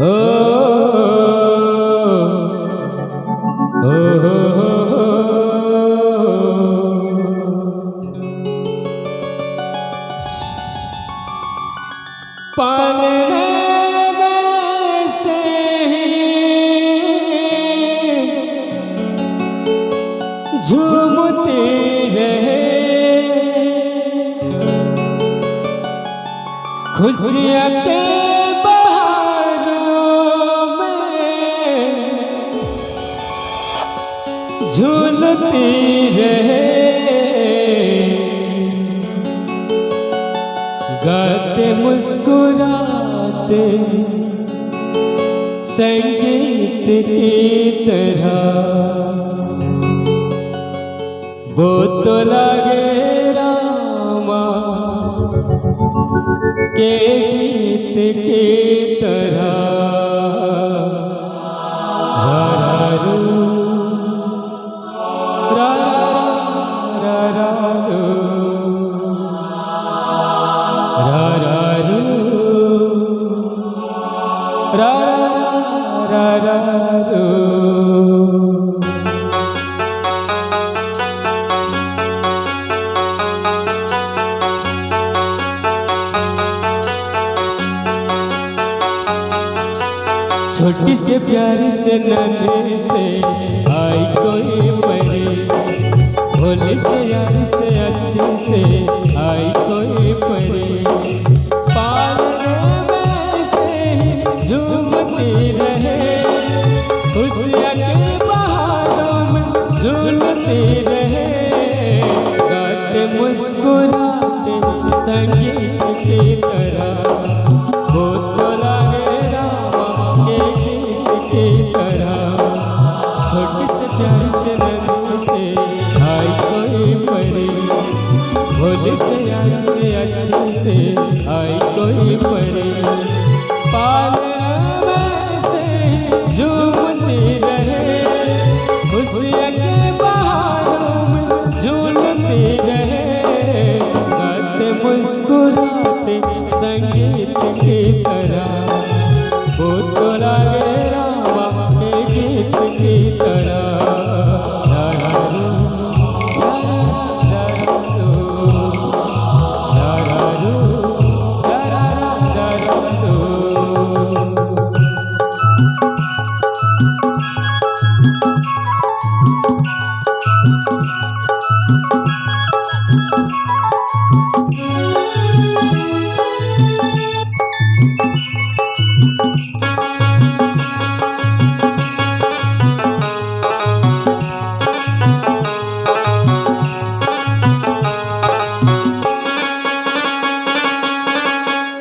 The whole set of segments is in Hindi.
ओ ओ पालने में से झूमते रहे खुशियाँ के झूलती रहे गाते मुस्कुराते संगीत की तरह वो तो लगे रामा के गीत की तरह छोटी से प्यारी से नन्हे से आई कोई परी भोले से यारी से अच्छे से आई कोई परी पालने में से झूमती रहे खुशियाँ के बहारों में झूलती रहे गाते मुस्कुराते संगीत की तरह वो तो लगे की तरह छोटी से प्यारी से नन्हे से आई कोई परी भोले से यारी से अच्छे से आई कोई परी पालने में से झूमती रहे खुशियाँ के बहारों में झूलती रहे गाते मुस्कुराते संगीत की तरह वो तो लगे गीत की तरह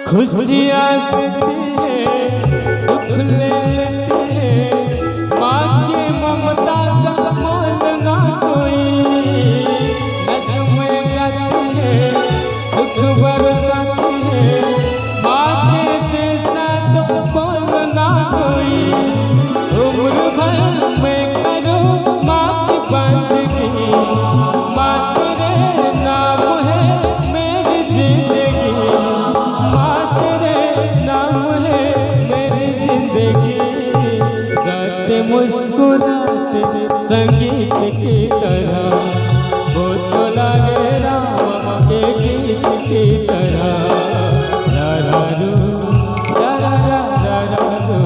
खुशियाँ देती है दुख ले लेती है माँ की ममता का मोल ना कोई नगमे गाती है सुख बरसाती है माँ के जैसा तो बोल ना कोई उम्र भर में करो माँ की बंदगी माँ तेरे नाम है मेरी जिंदगी गाते मुस्कुराते संगीत की तरह वो तो लगे रामा के गीत की तरह रा रा रू रा रा रा रा रा रू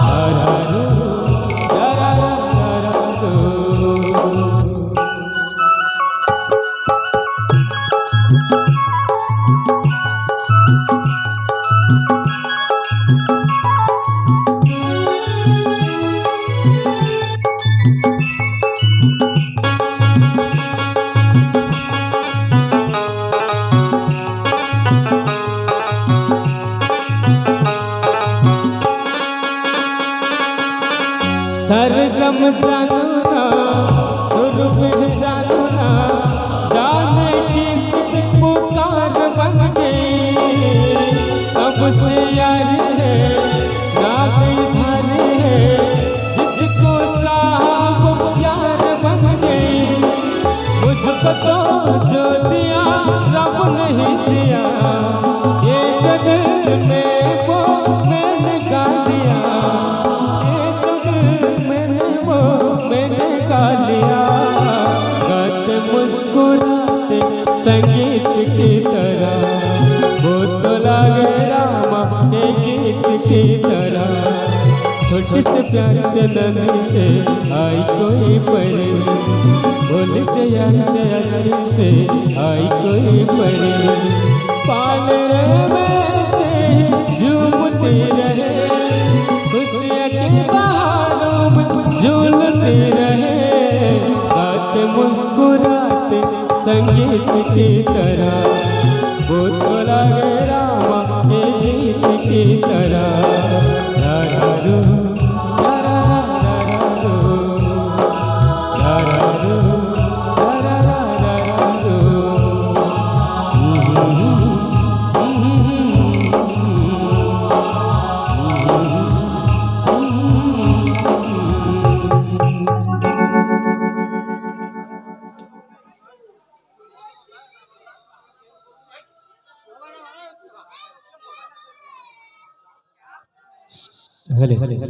रा रा रू रा रा रा रा रा रू सरगम जानू ना सुर पे जानू ना जाने किस पुकार बन गई सबसे यारी है रात धारी है जिसको चाहा वो प्यार बन गई मुझको तो जो दिया रब नहीं दिया ये जग में वो मैंने की तरह। छोटे से प्यार से नन्हे से आई कोई परी, भोले से यार से अच्छे से आई कोई परी। पालरे में से झूमते रहे, खुशियाँ के बहारों में झूलते रहे, गाते मुस्कुराते संगीत की तरह। वो तो लगे रामा के गीत की तरह। रा रा रू, रा रा रू, रा रा रू, रा रा रू। हले